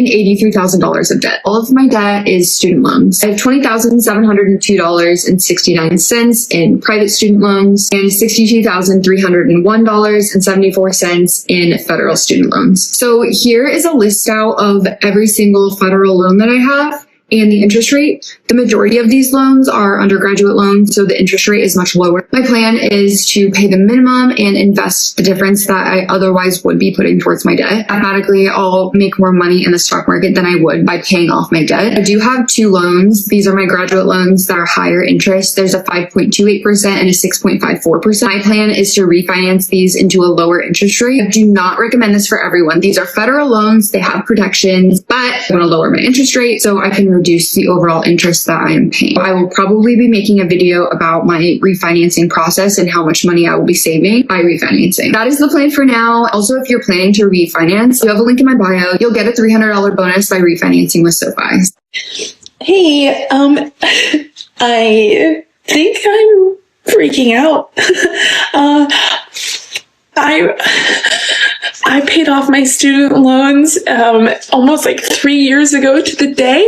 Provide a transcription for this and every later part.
and $83,000 of debt. All of my debt is student loans. I have $20,702.69 in private student loans and $62,301.74 in federal student loans. So here is a list out of every single federal loan that I have and the interest rate. The majority of these loans are undergraduate loans, so the interest rate is much lower. My plan is to pay the minimum and invest the difference that I otherwise would be putting towards my debt. Mathematically, I'll make more money in the stock market than I would by paying off my debt. I do have 2 loans. These are my graduate loans that are higher interest. There's a 5.28% and a 6.54%. My plan is to refinance these into a lower interest rate. I do not recommend this for everyone. These are federal loans. They have protections, but I want to lower my interest rate so I can reduce the overall interest that I am paying. I will probably be making a video about my refinancing process and how much money I will be saving by refinancing. That is the plan for now. Also, if you're planning to refinance, you have a link in my bio. You'll get a $300 bonus by refinancing with SoFi. Hey, I think I'm freaking out. I paid off my student loans almost like 3 years ago to the day.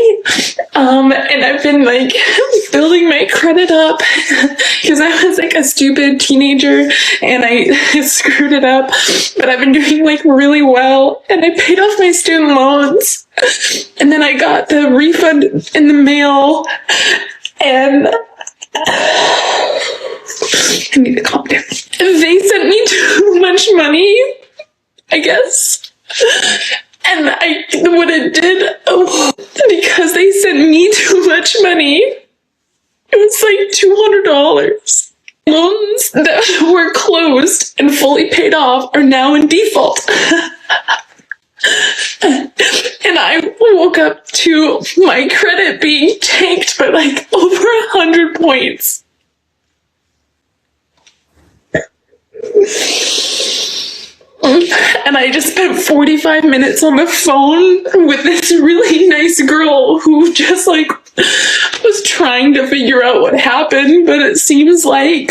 And I've been like building my credit up because I was like a stupid teenager and I screwed it up. But I've been doing like really well and I paid off my student loans. And then I got the refund in the mail and I need to calm down. They sent me too much money, I guess. And what it did, because they sent me too much money, it was like $200. Loans that were closed and fully paid off are now in default. And I woke up to my credit being tanked by like over 100 points. And I just spent 45 minutes on the phone with this really nice girl who just like was trying to figure out what happened, but it seems like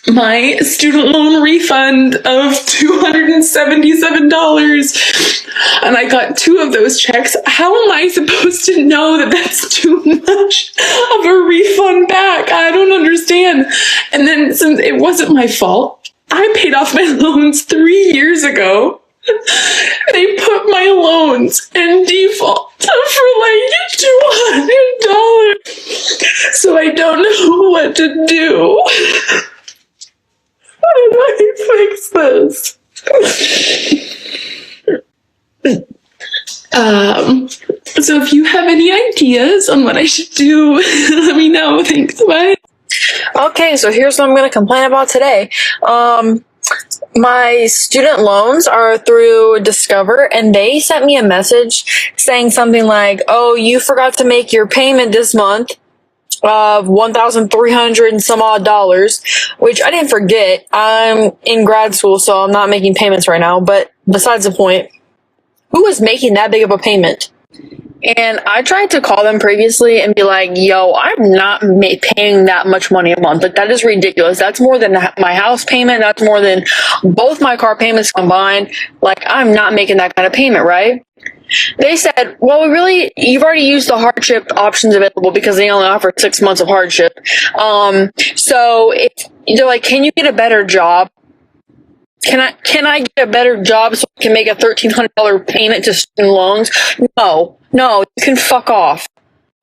my student loan refund of $277 and I got 2 of those checks. How am I supposed to know that that's too much of a refund back? I don't understand. And then since it wasn't my fault, I paid off my loans 3 years ago. They put my loans in default for like $200. So I don't know what to do. How do I fix this? So if you have any ideas on what I should do, let me know. Thanks, bye. Okay, so here's what I'm going to complain about today. My student loans are through Discover, and they sent me a message saying something like, oh, you forgot to make your payment this month of $1,300 and some odd dollars, which I didn't forget. I'm in grad school, so I'm not making payments right now, but besides the point, who is making that big of a payment? And I tried to call them previously and be like, yo, I'm not paying that much money a month. Like, that is ridiculous. That's more than my house payment. That's more than both my car payments combined. Like, I'm not making that kind of payment, right? They said, well, you've already used the hardship options available because they only offer 6 months of hardship. So they're like, can you get a better job? Can I get a better job so I can make a $1,300 payment to student loans? No, you can fuck off.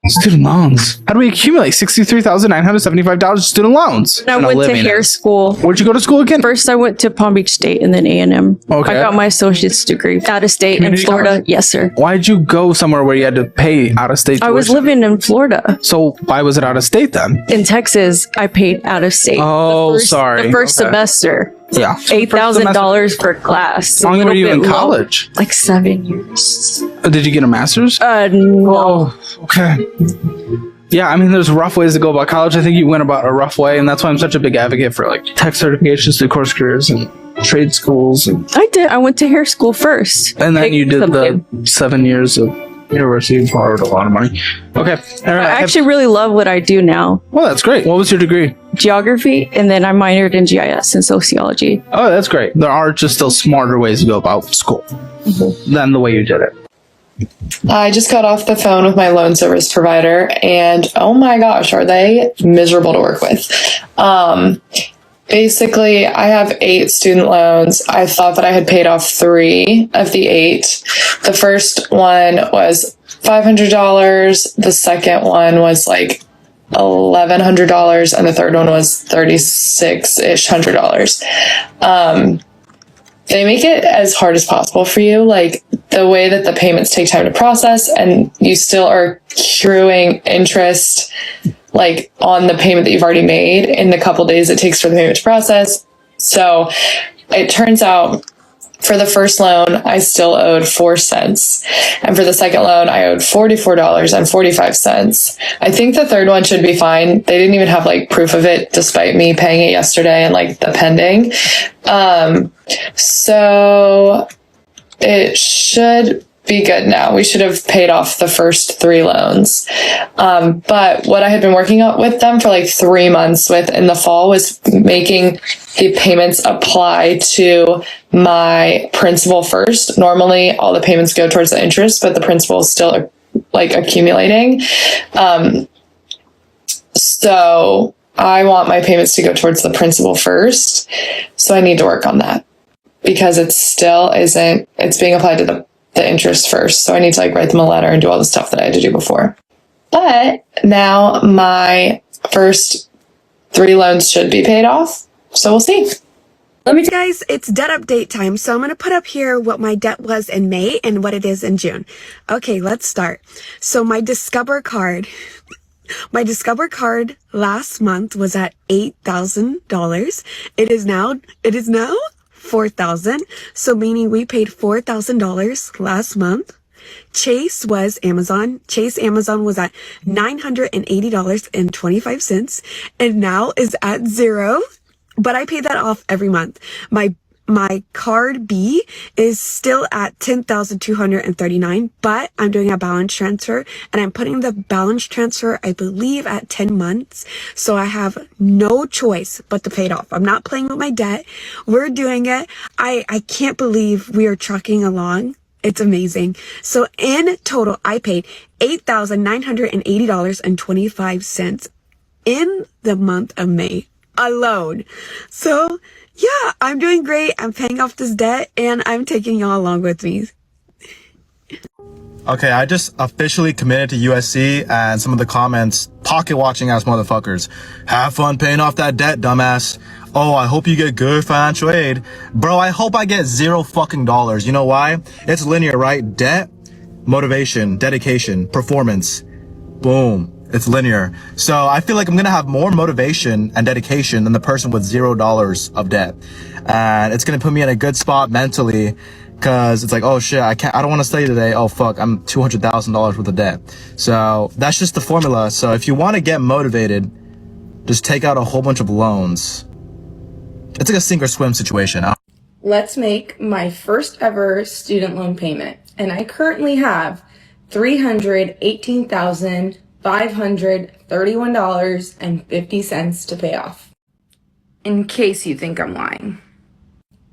Student loans. How do we accumulate $63,975 in student loans? I went to hair school. Where'd you go to school again? First, I went to Palm Beach State and then A&M. Okay. I got my associate's degree out of state in Florida. College? Yes, sir. Why'd you go somewhere where you had to pay out of state tuition? I was living in Florida. So why was it out of state then? In Texas, I paid out of state. Oh, sorry. The first semester. Yeah. $8,000 per class. How long were you in college? Like 7 years. Did you get a master's? No. Oh, okay. Yeah, I mean, there's rough ways to go about college. I think you went about a rough way, and that's why I'm such a big advocate for like tech certifications through course careers and trade schools. And I did. I went to hair school first. And then you did the 7 years of university and borrowed a lot of money. Okay. All right. I actually really love what I do now. Well, that's great. What was your degree? Geography, and then I minored in GIS and sociology. Oh, that's great. There are just still smarter ways to go about school than the way you did it. I just got off the phone with my loan service provider, and oh my gosh, are they miserable to work with. Basically, I have 8 student loans. I thought that I had paid off 3 of the 8. The first one was $500. The second one was like $1,100, and the third one was $36-ish. They make it as hard as possible for you. Like the way that the payments take time to process, and you still are accruing interest like on the payment that you've already made in the couple days it takes for the payment to process. So it turns out for the first loan, I still owed 4 cents. And for the second loan, I owed $44.45. I think the third one should be fine. They didn't even have like proof of it despite me paying it yesterday and like the pending. So it should be good now. We should have paid off the first 3 loans. But what I had been working on with them for like 3 months with in the fall was making the payments apply to my principal first. Normally all the payments go towards the interest, but the principal is still like accumulating. So I want my payments to go towards the principal first. So I need to work on that because it still isn't, it's being applied to the interest first. So I need to like write them a letter and do all the stuff that I had to do before. But now my first 3 loans should be paid off. So we'll see. Guys, it's debt update time. So I'm going to put up here what my debt was in May and what it is in June. Okay, let's start. So my Discover card last month was at $8,000. It is now $4,000. So meaning we paid $4,000 last month. Chase Amazon was at $980.25 and now is at 0. But I pay that off every month. My card B is still at $10,239, but I'm doing a balance transfer and I'm putting the balance transfer, I believe, at 10 months. So I have no choice but to pay it off. I'm not playing with my debt. We're doing it. I can't believe we are trucking along. It's amazing. So in total, I paid $8,980.25 in the month of May alone. So yeah, I'm doing great. I'm paying off this debt and I'm taking y'all along with me. Okay, I just officially committed to USC, and some of the comments, pocket watching ass motherfuckers. Have fun paying off that debt, dumbass. Oh, I hope you get good financial aid. Bro, I hope I get $0 fucking dollars. You know why? It's linear, right? Debt, motivation, dedication, performance. Boom. It's linear. So I feel like I'm gonna have more motivation and dedication than the person with $0 of debt. And it's gonna put me in a good spot mentally, because it's like, oh shit, I don't want to study today. Oh fuck, I'm $200,000 worth of debt. So that's just the formula. So if you want to get motivated, just take out a whole bunch of loans. It's like a sink or swim situation. Let's make my first ever student loan payment. And I currently have $318,531.50 to pay off. In case you think I'm lying.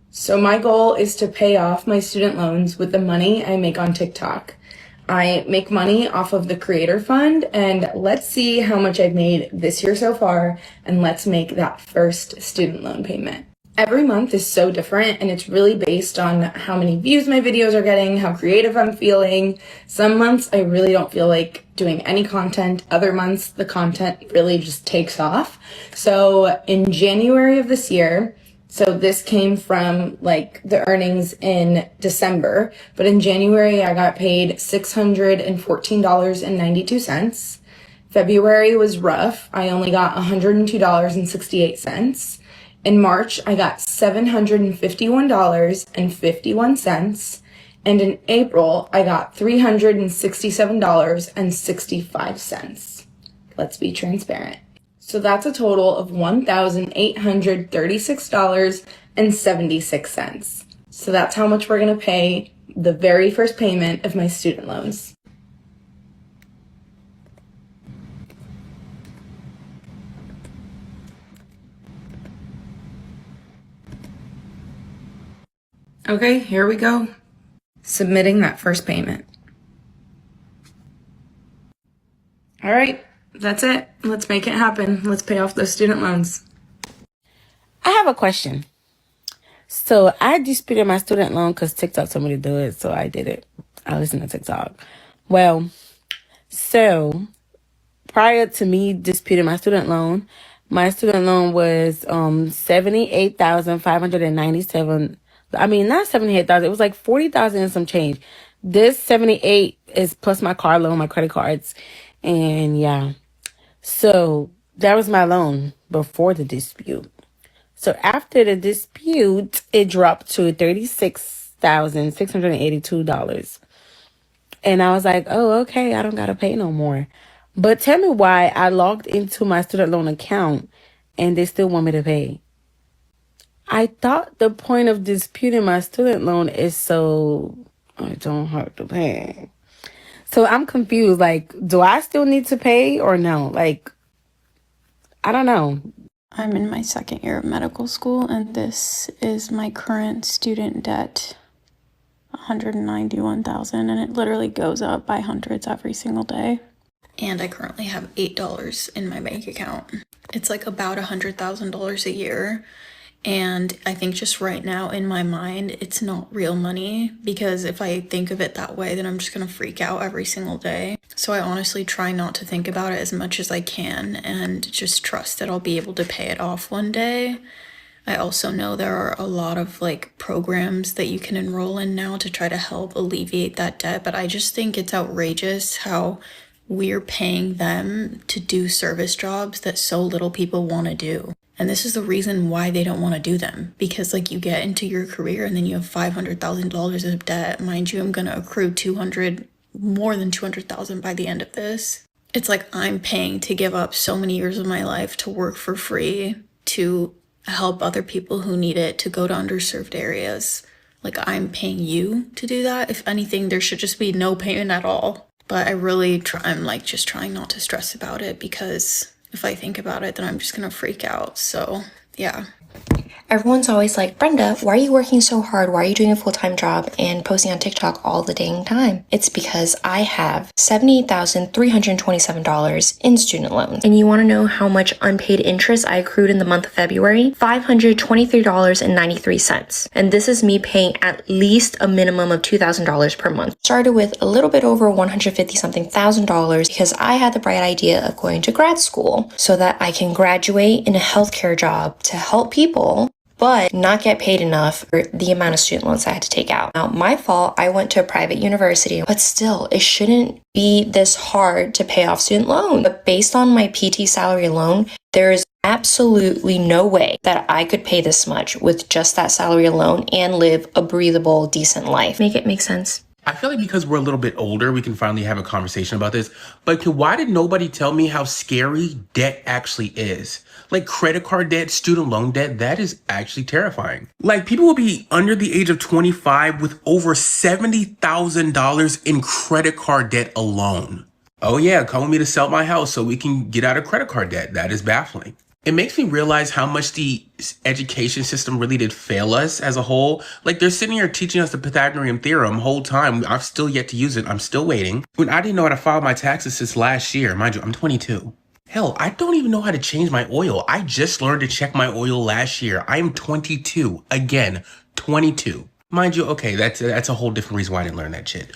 So my goal is to pay off my student loans with the money I make on TikTok. I make money off of the creator fund, and let's see how much I've made this year so far, and let's make that first student loan payment. Every month is so different, and it's really based on how many views my videos are getting, how creative I'm feeling. Some months I really don't feel like doing any content. Other months the content really just takes off. So in January of this year, so this came from like the earnings in December, but in January I got paid $614.92. February was rough. I only got $102.68. In March, I got $751.51. And in April, I got $367.65. Let's be transparent. So that's a total of $1,836.76. So that's how much we're going to pay the very first payment of my student loans. Okay, here we go. Submitting that first payment. All right, that's it. Let's make it happen. Let's pay off those student loans. I have a question. So I disputed my student loan because TikTok told me to do it, so I did it. I listened to TikTok. Well, so prior to me disputing my student loan was $78,597. I mean, not 78,000. It was like 40,000 and some change. This 78 is plus my car loan, my credit cards, and yeah. So that was my loan before the dispute. So after the dispute, it dropped to $36,682. And I was like, oh, okay, I don't got to pay no more. But tell me why I logged into my student loan account and they still want me to pay. I thought the point of disputing my student loan is so I don't have to pay. So I'm confused. Like, do I still need to pay or no? Like, I don't know. I'm in my second year of medical school, and this is my current student debt, $191,000, and it literally goes up by hundreds every single day. And I currently have $8 in my bank account. It's like about $100,000 a year. And I think just right now in my mind, it's not real money, because if I think of it that way, then I'm just gonna freak out every single day. So I honestly try not to think about it as much as I can and just trust that I'll be able to pay it off one day. I also know there are a lot of like programs that you can enroll in now to try to help alleviate that debt, but I just think it's outrageous how we're paying them to do service jobs that so little people want to do. And this is the reason why they don't want to do them, because like you get into your career and then you have $500,000 of debt. Mind you, I'm going to accrue more than 200,000 by the end of this. It's like I'm paying to give up so many years of my life to work for free, to help other people who need it, to go to underserved areas. Like I'm paying you to do that. If anything, there should just be no payment at all. But I'm like just trying not to stress about it, because if I think about it, then I'm just gonna freak out. So yeah. Everyone's always like, Brenda, why are you working so hard? Why are you doing a full-time job and posting on TikTok all the dang time? It's because I have $78,327 in student loans. And you want to know how much unpaid interest I accrued in the month of February? $523.93. And this is me paying at least a minimum of $2,000 per month. Started with a little bit over $150-something thousand because I had the bright idea of going to grad school so that I can graduate in a healthcare job to help people, but not get paid enough for the amount of student loans I had to take out. Now, my fault, I went to a private university, but still, it shouldn't be this hard to pay off student loans. But based on my PT salary alone, there is absolutely no way that I could pay this much with just that salary alone and live a breathable, decent life. Make it make sense? I feel like because we're a little bit older, we can finally have a conversation about this. But why did nobody tell me how scary debt actually is? Like credit card debt, student loan debt, that is actually terrifying. Like people will be under the age of 25 with over $70,000 in credit card debt alone. Oh yeah, come with me to sell my house so we can get out of credit card debt. That is baffling. It makes me realize how much the education system really did fail us as a whole. Like they're sitting here teaching us the Pythagorean theorem whole time. I've still yet to use it. I'm still waiting. When I didn't know how to file my taxes since last year. Mind you, I'm 22. Hell, I don't even know how to change my oil. I just learned to check my oil last year. I am 22. Again, 22. Mind you, okay, that's a whole different reason why I didn't learn that shit.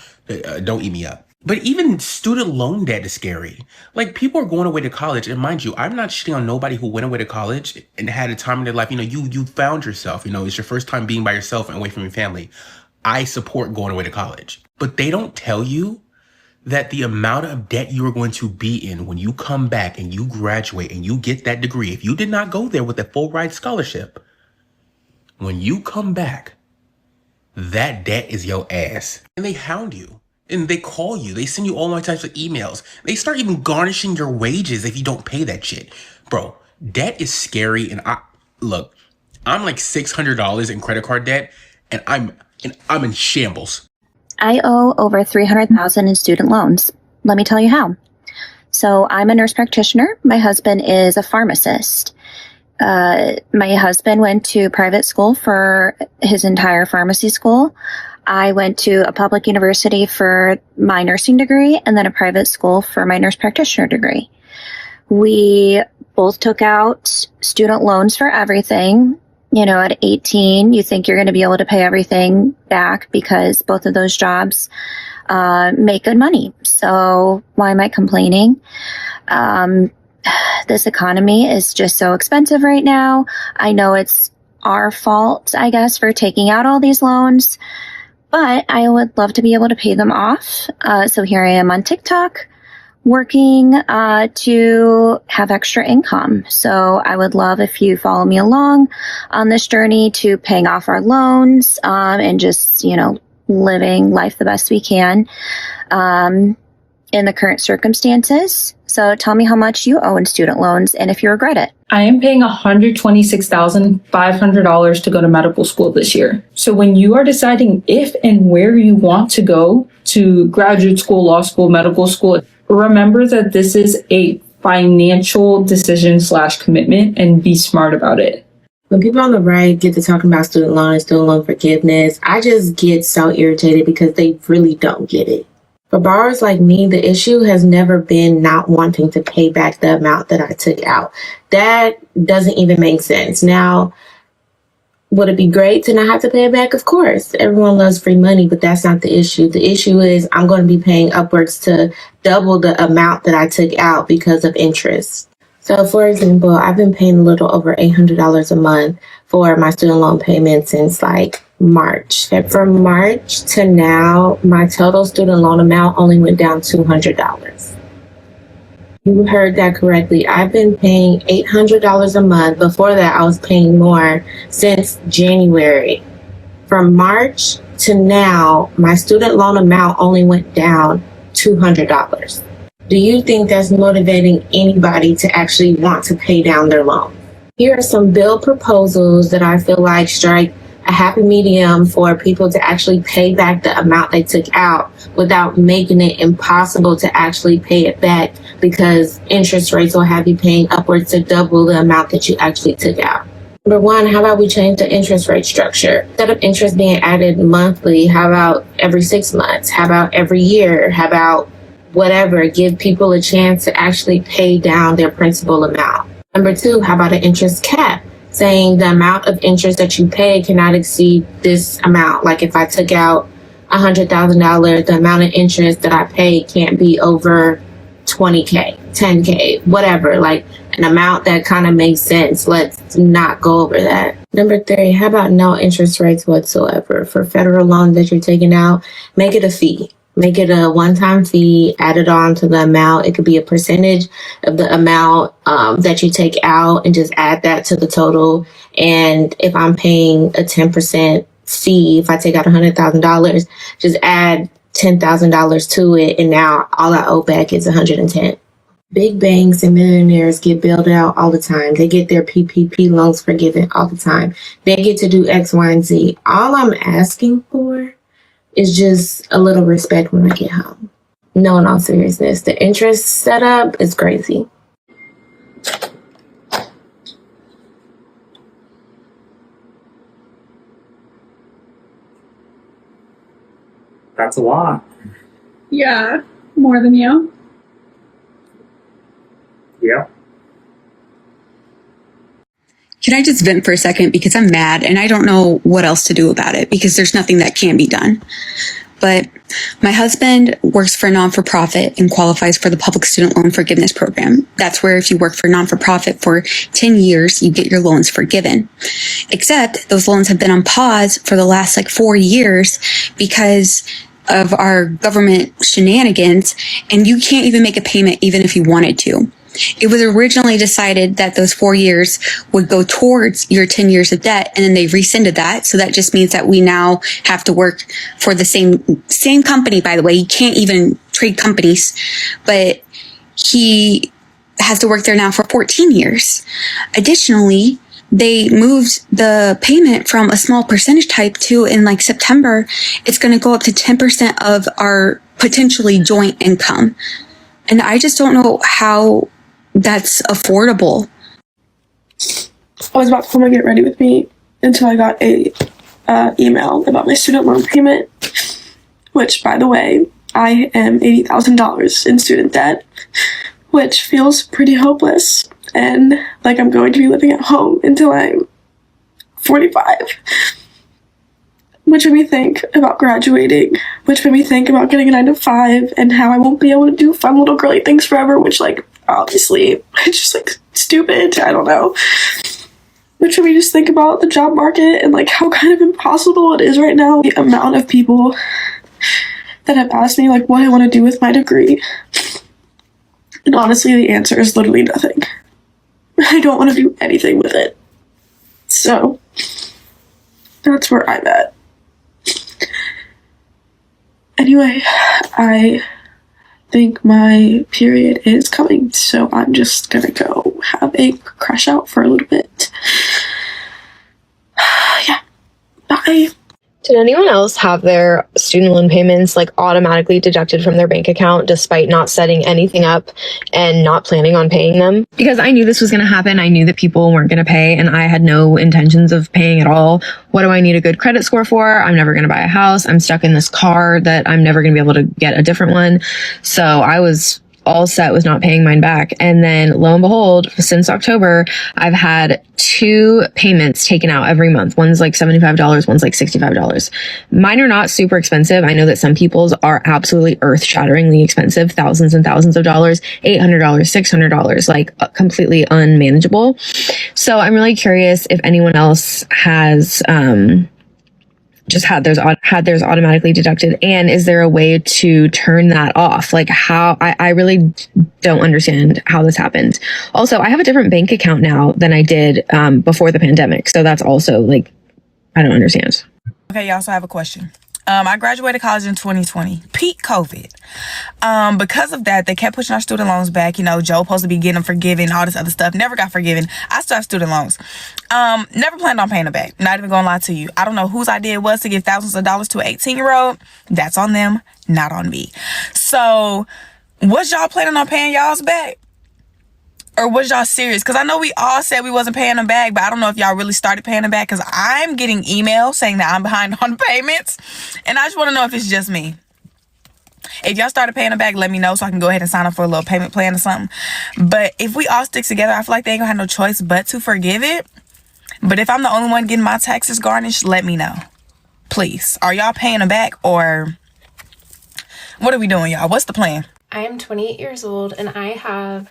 Don't eat me up. But even student loan debt is scary. Like people are going away to college, and mind you, I'm not shitting on nobody who went away to college and had a time in their life. You know, you found yourself. You know, it's your first time being by yourself and away from your family. I support going away to college, but they don't tell you that the amount of debt you are going to be in when you come back and you graduate and you get that degree, if you did not go there with a full ride scholarship, when you come back, that debt is your ass. And they hound you and they call you. They send you all my types of emails. They start even garnishing your wages if you don't pay that shit. Bro, debt is scary. And I'm like $600 in credit card debt and I'm in shambles. I owe over $300,000 in student loans. Let me tell you how. So I'm a nurse practitioner. My husband is a pharmacist. My husband went to private school for his entire pharmacy school. I went to a public university for my nursing degree and then a private school for my nurse practitioner degree. We both took out student loans for everything. You know, at 18, you think you're going to be able to pay everything back because both of those jobs make good money. So why am I complaining? This economy is just so expensive right now. I know it's our fault, I guess, for taking out all these loans, but I would love to be able to pay them off. So here I am on TikTok working to have extra income. So I would love if you follow me along on this journey to paying off our loans and just, you know, living life the best we can in the current circumstances. So tell me how much you owe in student loans and if you regret it. I am paying $126,500 to go to medical school this year. So when you are deciding if and where you want to go to graduate school, law school, medical school, remember that this is a financial decision / commitment and be smart about it. When people on the right get to talking about student loan and student loan forgiveness, I just get so irritated because they really don't get it. For borrowers like me, the issue has never been not wanting to pay back the amount that I took out. That doesn't even make sense. Now, would it be great to not have to pay it back? Of course. Everyone loves free money, but that's not the issue. The issue is I'm going to be paying upwards to double the amount that I took out because of interest. So, for example, I've been paying a little over $800 a month for my student loan payment since like March. From March to now, my total student loan amount only went down $200. You heard that correctly. I've been paying $800 a month. Before that, I was paying more since January. From March to now, my student loan amount only went down $200. Do you think that's motivating anybody to actually want to pay down their loan? Here are some bill proposals that I feel like strike a happy medium for people to actually pay back the amount they took out without making it impossible to actually pay it back because interest rates will have you paying upwards to double the amount that you actually took out. Number one, how about we change the interest rate structure? Instead of interest being added monthly, how about every 6 months? How about every year? How about whatever? Give people a chance to actually pay down their principal amount. Number two, how about an interest cap? Saying the amount of interest that you pay cannot exceed this amount. Like if I took out $100,000, the amount of interest that I pay can't be over $20K, $10K, whatever. Like an amount that kind of makes sense. Let's not go over that. Number three, how about no interest rates whatsoever? For federal loans that you're taking out, make it a fee. Make it a one-time fee, add it on to the amount. It could be a percentage of the amount that you take out and just add that to the total. And if I'm paying a 10% fee, if I take out $100,000, just add $10,000 to it. And now all I owe back is $110,000. Big banks and millionaires get bailed out all the time. They get their PPP loans forgiven all the time. They get to do X, Y, and Z. All I'm asking for is just a little respect when I get home. No, in all seriousness, the interest setup is crazy. That's a lot. Yeah, more than you. Yeah. Can I just vent for a second because I'm mad and I don't know what else to do about it because there's nothing that can be done. But my husband works for a non-for-profit and qualifies for the public student loan forgiveness program. That's where if you work for a non-for-profit for 10 years, you get your loans forgiven. Except those loans have been on pause for the last 4 years because of our government shenanigans, and you can't even make a payment even if you wanted to. It was originally decided that those 4 years would go towards your 10 years of debt, and then they rescinded that. So that just means that we now have to work for the same company, by the way. You can't even trade companies, but he has to work there now for 14 years. Additionally, they moved the payment from a small percentage type to in September, it's going to go up to 10% of our potentially joint income. And I just don't know how that's affordable. I was about to come and get ready with me until I got a email about my student loan payment, which, by the way, I am $80,000 in student debt, which feels pretty hopeless, and like I'm going to be living at home until I'm 45, which made me think about graduating, which made me think about getting a 9 to 5 and how I won't be able to do fun little girly things forever, which, like, obviously it's just like stupid. I don't know. Which made me just think about the job market and like how kind of impossible it is right now. The amount of people that have asked me like what I want to do with my degree. And honestly, the answer is literally nothing. I don't want to do anything with it. So that's where I'm at. Anyway, I think my period is coming, so I'm just gonna go have a crash out for a little bit. Yeah, bye. Did anyone else have their student loan payments like automatically deducted from their bank account despite not setting anything up and not planning on paying them? Because I knew this was going to happen. I knew that people weren't going to pay and I had no intentions of paying at all. What do I need a good credit score for? I'm never going to buy a house. I'm stuck in this car that I'm never going to be able to get a different one. So I was all set with not paying mine back. And then lo and behold, since October, I've had 2 payments taken out every month. One's like $75, one's like $65. Mine are not super expensive. I know that some people's are absolutely earth-shatteringly expensive, thousands and thousands of dollars, $800, $600, like completely unmanageable. So I'm really curious if anyone else has just had theirs automatically deducted, and is there a way to turn that off? Like how I really don't understand how this happened. Also, I have a different bank account now than I did before the pandemic, so that's also like I don't understand. Okay, y'all, so I have a question. I graduated college in 2020, peak COVID. Because of that, they kept pushing our student loans back. You know, Joe supposed to be getting them forgiven, all this other stuff. Never got forgiven. I still have student loans. Never planned on paying them back. Not even gonna lie to you. I don't know whose idea it was to give thousands of dollars to an 18-year-old. That's on them, not on me. So, was y'all planning on paying y'all's back? Or was y'all serious? Because I know we all said we wasn't paying them back, but I don't know if y'all really started paying them back, because I'm getting emails saying that I'm behind on payments, and I just want to know if it's just me. If y'all started paying them back, let me know so I can go ahead and sign up for a little payment plan or something. But if we all stick together, I feel like they ain't gonna have no choice but to forgive it. But if I'm the only one getting my taxes garnished, let me know. Please. Are y'all paying them back, or what are we doing, y'all? What's the plan? I am 28 years old and I have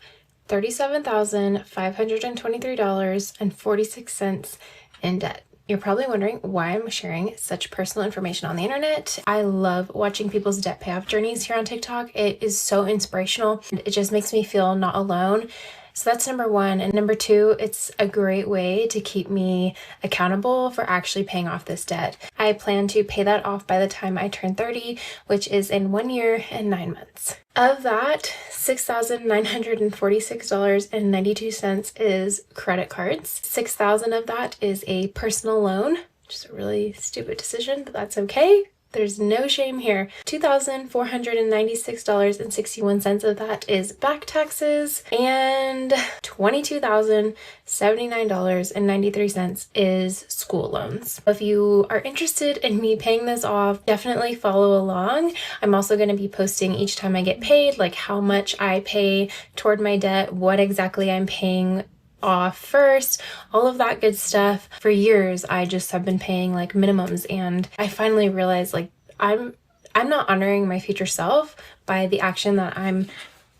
$37,523.46 in debt. You're probably wondering why I'm sharing such personal information on the internet. I love watching people's debt payoff journeys here on TikTok. It is so inspirational. It just makes me feel not alone. So that's number one. And number two, it's a great way to keep me accountable for actually paying off this debt. I plan to pay that off by the time I turn 30, which is in 1 year and 9 months. Of that, $6,946.92 is credit cards. $6,000 of that is a personal loan, which is a really stupid decision, but that's okay. There's no shame here. $2,496.61 of that is back taxes, and $22,079.93 is school loans. If you are interested in me paying this off, definitely follow along. I'm also going to be posting each time I get paid, like how much I pay toward my debt, what exactly I'm paying off first, all of that good stuff. For years I just have been paying like minimums, and I finally realized like I'm not honoring my future self by the action that I'm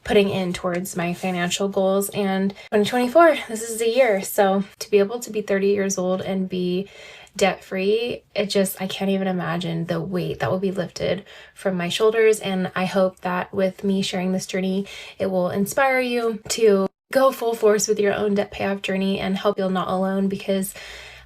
putting in towards my financial goals. And 2024, this is the year. So to be able to be 30 years old and be debt free, I can't even imagine the weight that will be lifted from my shoulders. And I hope that with me sharing this journey, it will inspire you to go full force with your own debt payoff journey and help you feel not alone, because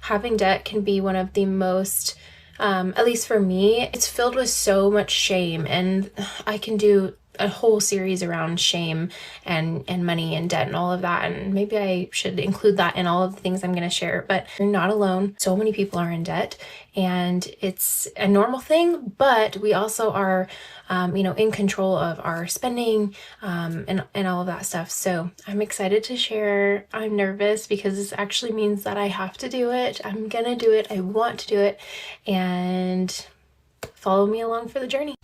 having debt can be one of the most, at least for me, it's filled with so much shame, and I can do a whole series around shame and money and debt and all of that. And maybe I should include that in all of the things I'm going to share, but you're not alone. So many people are in debt and it's a normal thing, but we also are, in control of our spending, and all of that stuff. So I'm excited to share. I'm nervous because this actually means that I have to do it. I'm going to do it. I want to do it, and follow me along for the journey.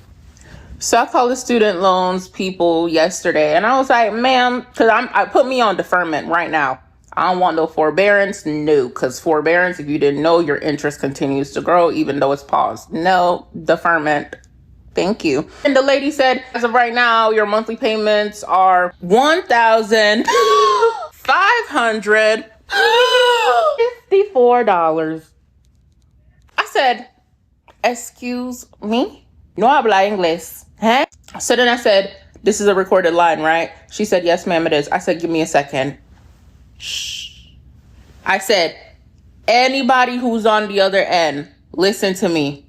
So I called the student loans people yesterday and I was like, ma'am, because I put me on deferment right now. I don't want no forbearance. No, because forbearance, if you didn't know, your interest continues to grow even though it's paused. No, deferment. Thank you. And the lady said, as of right now, your monthly payments are $1,554. I said, excuse me? No habla inglés. Huh? So then I said, this is a recorded line, right? She said, yes, ma'am, it is. I said, give me a second. Shh. I said, anybody who's on the other end, listen to me.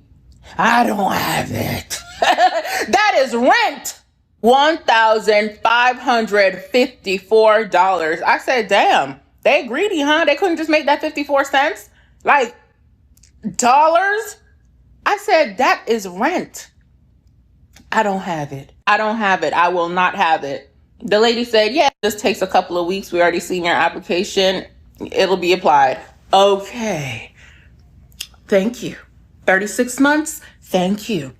I don't have it. That is rent. $1,554. I said, damn, they greedy, huh? They couldn't just make that 54 cents? Like, dollars? I said, that is rent. I don't have it. I don't have it. I will not have it. The lady said, yeah, this takes a couple of weeks. We already seen your application. It'll be applied. Okay. Thank you. 36 months? Thank you.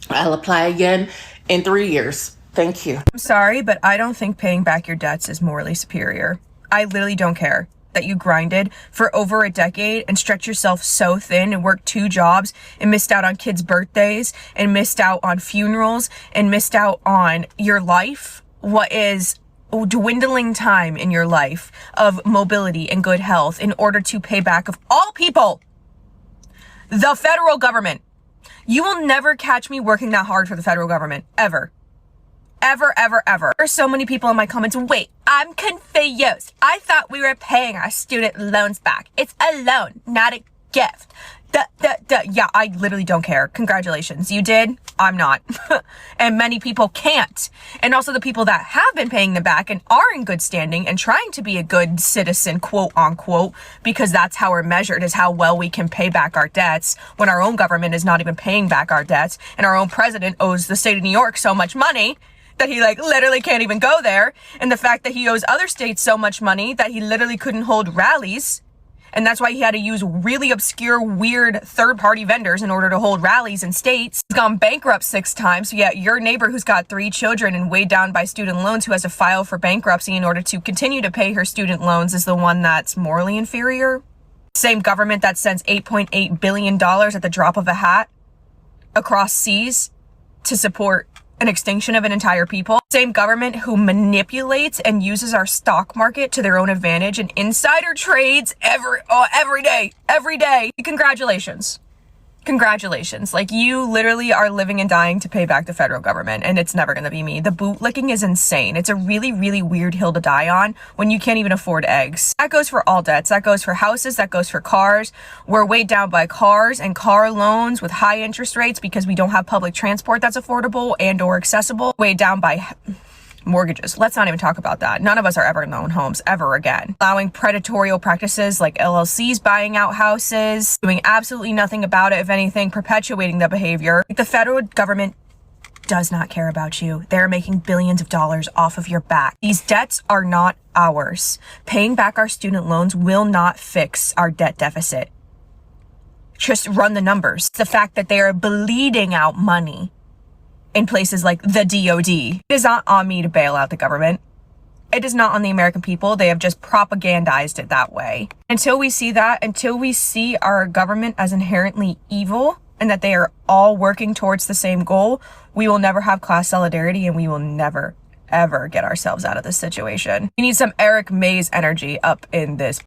I'll apply again in 3 years. Thank you. I'm sorry, but I don't think paying back your debts is morally superior. I literally don't care that you grinded for over a decade and stretched yourself so thin and worked 2 jobs and missed out on kids' birthdays and missed out on funerals and missed out on your life. What is dwindling time in your life of mobility and good health in order to pay back, of all people, the federal government. You will never catch me working that hard for the federal government, ever. Ever, ever, ever. There's so many people in my comments, wait, I'm confused. I thought we were paying our student loans back. It's a loan, not a gift. Yeah, I literally don't care. Congratulations. You did. I'm not. And many people can't. And also the people that have been paying them back and are in good standing and trying to be a good citizen, quote unquote, because that's how we're measured, is how well we can pay back our debts when our own government is not even paying back our debts and our own president owes the state of New York so much money that he literally can't even go there. And the fact that he owes other states so much money that he literally couldn't hold rallies. And that's why he had to use really obscure, weird third-party vendors in order to hold rallies in states. He's gone bankrupt 6 times. So yeah, your neighbor who's got 3 children and weighed down by student loans, who has to file for bankruptcy in order to continue to pay her student loans, is the one that's morally inferior. Same government that sends $8.8 billion at the drop of a hat across seas to support an extinction of an entire people. Same government who manipulates and uses our stock market to their own advantage and insider trades every day. Congratulations. Like, you literally are living and dying to pay back the federal government, and it's never going to be me. The bootlicking is insane. It's a really, really weird hill to die on when you can't even afford eggs. That goes for all debts. That goes for houses. That goes for cars. We're weighed down by cars and car loans with high interest rates because we don't have public transport that's affordable and or accessible. Weighed down by mortgages. Let's not even talk about that. None of us are ever going to own homes ever again. Allowing predatory practices like LLCs buying out houses, doing absolutely nothing about it, if anything, perpetuating the behavior. The federal government does not care about you. They're making billions of dollars off of your back. These debts are not ours. Paying back our student loans will not fix our debt deficit. Just run the numbers. The fact that they are bleeding out money in places like the DOD. It is not on me to bail out the government. It is not on the American people. They have just propagandized it that way. Until we see that, until we see our government as inherently evil and that they are all working towards the same goal, we will never have class solidarity and we will never, ever get ourselves out of this situation. We need some Eric Mays energy up in this